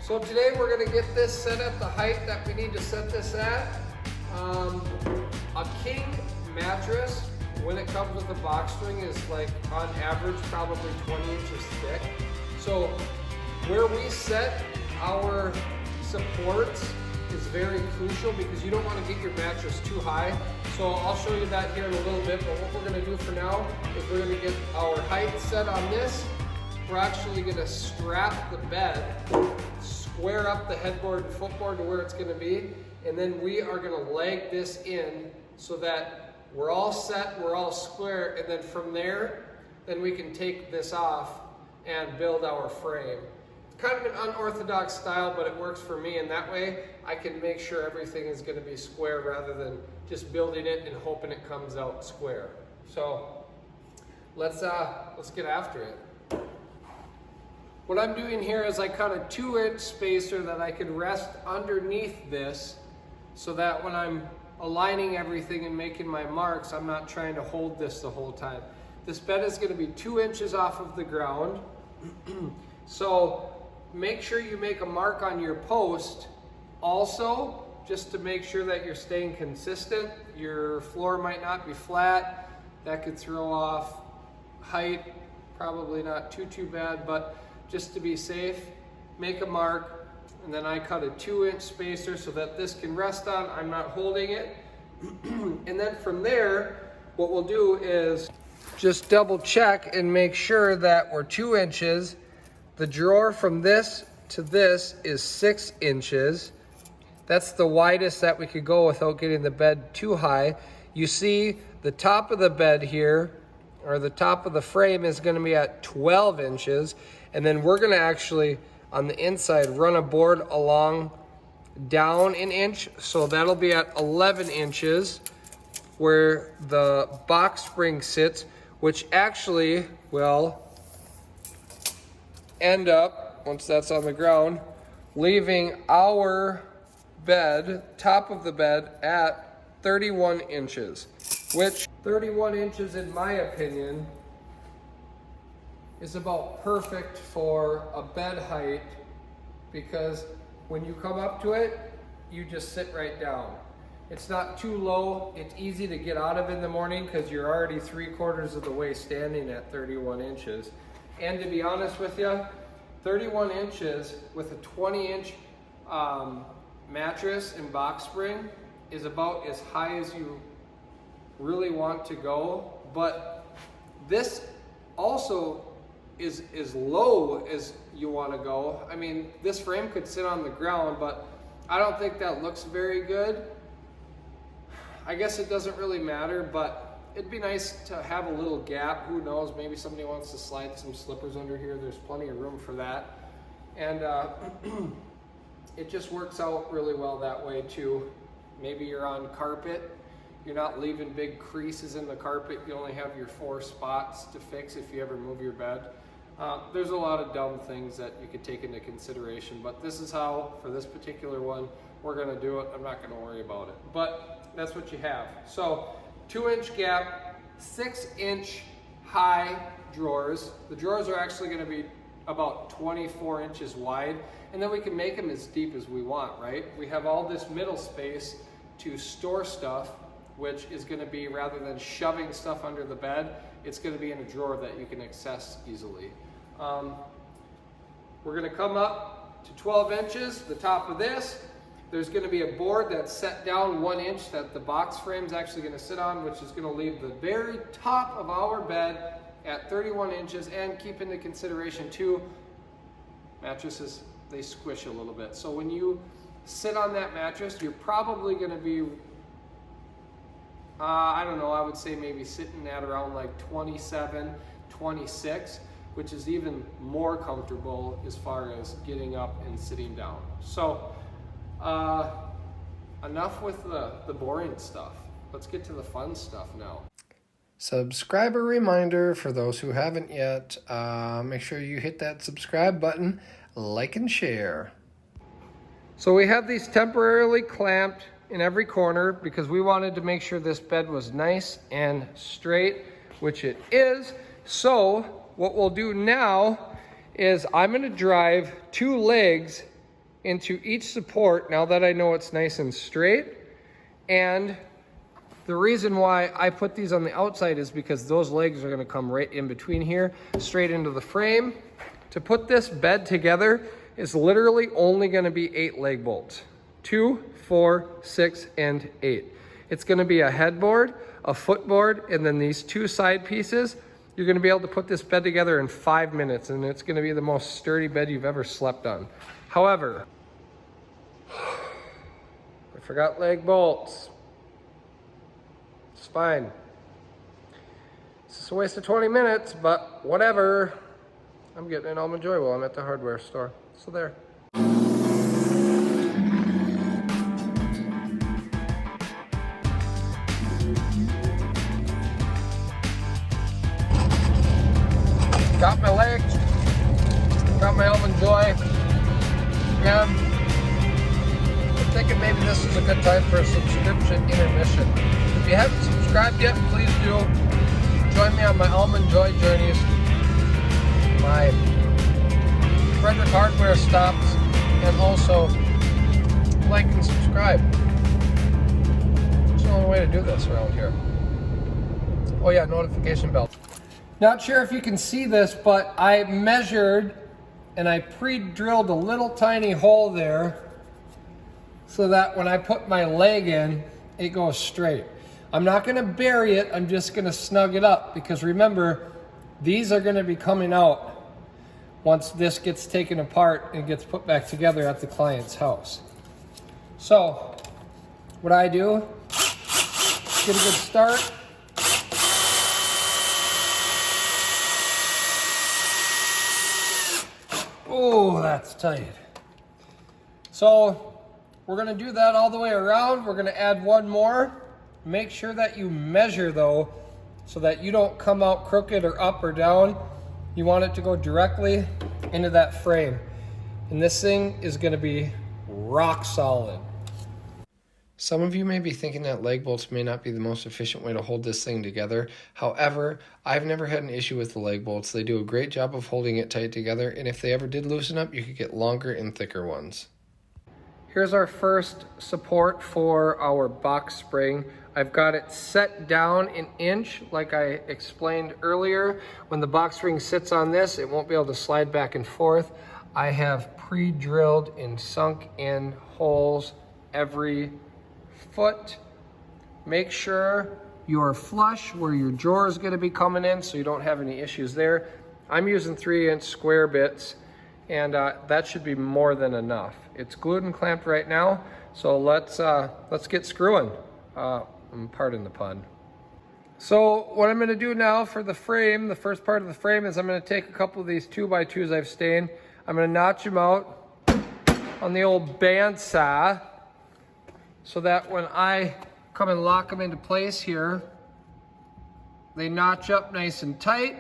So today we're going to get this set at the height that we need to set this at. A king mattress, when it comes with a box spring, is like on average probably 20 inches thick. So where we set our supports is very crucial because you don't want to get your mattress too high. So I'll show you that here in a little bit, but what we're going to do for now is we're going to get our height set on this. We're actually going to strap the bed, square up the headboard and footboard to where it's going to be, and then we are going to leg this in so that we're all set, we're all square, and then from there, then we can take this off and build our frame. It's kind of an unorthodox style, but it works for me, and that way I can make sure everything is going to be square rather than just building it and hoping it comes out square. So let's get after it. What I'm doing here is I cut a 2-inch spacer that I can rest underneath this so that when I'm aligning everything and making my marks, I'm not trying to hold this the whole time. This bed is going to be 2 inches off of the ground. So make sure you make a mark on your post also, just to make sure that you're staying consistent. Your floor might not be flat. That could throw off height. Probably not too bad, but just to be safe, make a mark, and then I cut a 2-inch spacer so that this can rest on. I'm not holding it. And then from there, what we'll do is just double check and make sure that we're 2 inches. The drawer from this to this is 6 inches. That's the widest that we could go without getting the bed too high. You see the top of the bed here, or the top of the frame, is going to be at 12 inches. And then we're going to actually, on the inside, run a board along down an inch. So that'll be at 11 inches where the box spring sits, which actually will end up, once that's on the ground, leaving our bed, top of the bed, at 31 inches, which 31 inches, in my opinion, is about perfect for a bed height, because when you come up to it, you just sit right down. It's not too low. It's easy to get out of in the morning because you're already 3/4 of the way standing at 31 inches. And to be honest with you, 31 inches with a 20-inch mattress and box spring is about as high as you really want to go. But this also is as low as you want to go. I mean, this frame could sit on the ground, but I don't think that looks very good. I guess it doesn't really matter, but it'd be nice to have a little gap. Who knows, maybe somebody wants to slide some slippers under here. There's plenty of room for that. And it just works out really well that way too. Maybe you're on carpet. You're not leaving big creases in the carpet. You only have your 4 spots to fix if you ever move your bed. There's a lot of dumb things that you could take into consideration, but this is how, for this particular one, we're gonna do it. I'm not gonna worry about it, but that's what you have. So 2-inch gap, 6-inch high drawers. The drawers are actually gonna be about 24 inches wide, and then we can make them as deep as we want, right? We have all this middle space to store stuff, which is going to be, rather than shoving stuff under the bed, it's going to be in a drawer that you can access easily. We're going to come up to 12 inches, the top of this. There's going to be a board that's set down 1 inch that the box frame's actually going to sit on, which is going to leave the very top of our bed at 31 inches. And keep into consideration too, mattresses, they squish a little bit. So when you sit on that mattress, you're probably going to be, I don't know, I would say maybe sitting at around like 27, 26, which is even more comfortable as far as getting up and sitting down. So enough with the boring stuff. Let's get to the fun stuff now. Subscriber reminder for those who haven't yet, make sure you hit that subscribe button, like and share. So we have these temporarily clamped in every corner because we wanted to make sure this bed was nice and straight, which it is. So what we'll do now is I'm going to drive 2 legs into each support now that I know it's nice and straight. And the reason why I put these on the outside is because those legs are gonna come right in between here, straight into the frame. To put this bed together is literally only gonna be 8 leg bolts. 2, 4, 6, and 8. It's gonna be a headboard, a footboard, and then these 2 side pieces. You're gonna be able to put this bed together in 5 minutes, and it's gonna be the most sturdy bed you've ever slept on. However, I forgot leg bolts. It's fine. It's just a waste of 20 minutes, but whatever. I'm getting an Almond Joy while I'm at the hardware store. So there. Got my legs, got my Almond Joy, and I'm thinking maybe this is a good time for a subscription intermission. If you haven't subscribed yet, please do. Join me on my Almond Joy journeys, my Frederick hardware stops, and also like and subscribe. It's the only way to do this around here. Oh yeah, notification bell. Not sure if you can see this, but I measured and I pre-drilled a little tiny hole there so that when I put my leg in, it goes straight. I'm not gonna bury it, I'm just gonna snug it up, because remember, these are gonna be coming out once this gets taken apart and gets put back together at the client's house. So, what I do, get a good start. Oh, that's tight. So we're gonna do that all the way around. We're gonna add one more. Make sure that you measure though, so that you don't come out crooked or up or down. You want it to go directly into that frame. And this thing is gonna be rock solid. Some of you may be thinking that leg bolts may not be the most efficient way to hold this thing together. However, I've never had an issue with the leg bolts. They do a great job of holding it tight together, and if they ever did loosen up, you could get longer and thicker ones. Here's our first support for our box spring. I've got it set down an inch like I explained earlier. When the box spring sits on this, it won't be able to slide back and forth. I have pre-drilled and sunk in holes every foot. Make sure you're flush where your drawer is going to be coming in so you don't have any issues there. I'm using 3-inch square bits, and that should be more than enough. It's glued and clamped right now, so let's get screwing. Pardon the pun. So what I'm going to do now for the frame, the first part of the frame, is I'm going to take a couple of these 2x2s I've stained. I'm going to notch them out on the old bandsaw, so that when I come and lock them into place here, they notch up nice and tight.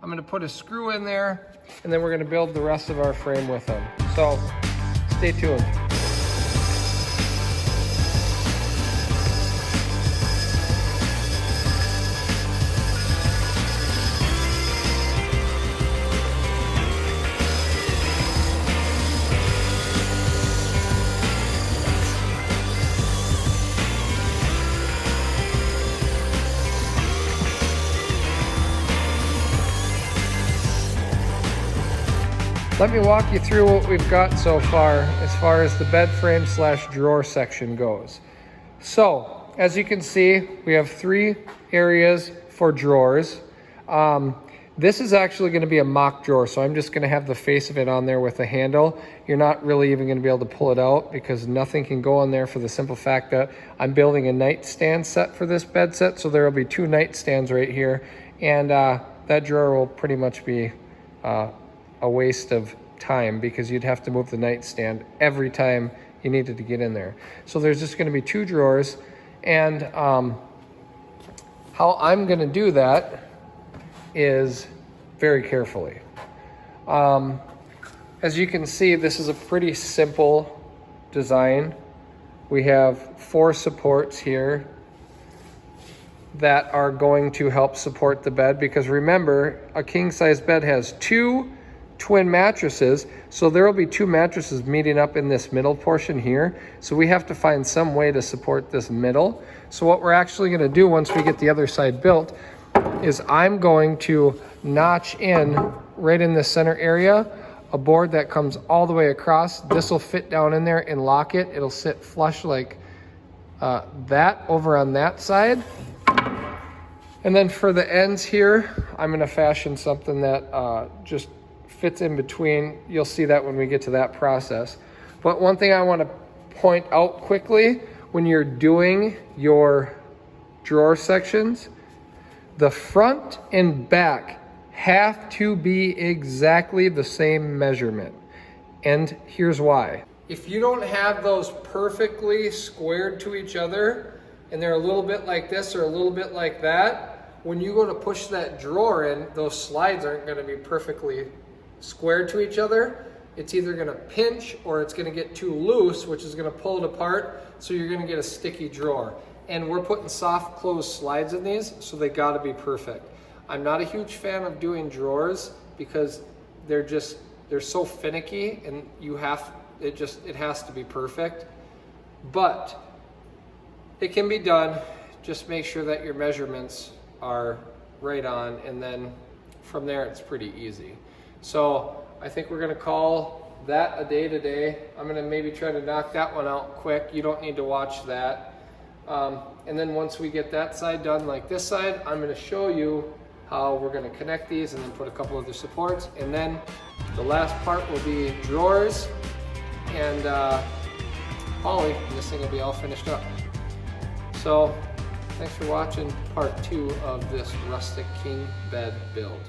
I'm gonna put a screw in there, and then we're gonna build the rest of our frame with them. So stay tuned. Let me walk you through what we've got so far as the bed frame / drawer section goes. So, as you can see, we have 3 areas for drawers. This is actually going to be a mock drawer, so I'm just going to have the face of it on there with a handle. You're not really even going to be able to pull it out because nothing can go on there, for the simple fact that I'm building a nightstand set for this bed set, so there will be 2 nightstands right here, and that drawer will pretty much be a waste of time because you'd have to move the nightstand every time you needed to get in there. So there's just going to be 2 drawers, and how I'm going to do that is very carefully. As you can see, this is a pretty simple design. We have 4 supports here that are going to help support the bed, because remember, a king size bed has 2 twin mattresses, so there will be two mattresses meeting up in this middle portion here. So we have to find some way to support this middle. So what we're actually going to do once we get the other side built is I'm going to notch in right in the center area a board that comes all the way across. This will fit down in there and lock it. It'll sit flush like that over on that side. And then for the ends here, I'm going to fashion something that just fits in between. You'll see that when we get to that process. But one thing I want to point out quickly, when you're doing your drawer sections, the front and back have to be exactly the same measurement. And here's why. If you don't have those perfectly squared to each other, and they're a little bit like this or a little bit like that, when you go to push that drawer in, those slides aren't going to be perfectly squared to each other. It's either going to pinch or it's going to get too loose, which is going to pull it apart, so you're going to get a sticky drawer. And we're putting soft close slides in these, so they got to be perfect. I'm not a huge fan of doing drawers because they're so finicky, and it has to be perfect. But it can be done. Just make sure that your measurements are right on, and then from there it's pretty easy. So I think we're going to call that a day today. I'm going to maybe try to knock that one out quick. You don't need to watch that. And then once we get that side done like this side, I'm going to show you how we're going to connect these and then put a couple other supports. And then the last part will be drawers and poly, and this thing will be all finished up. So thanks for watching part 2 of this rustic king bed build.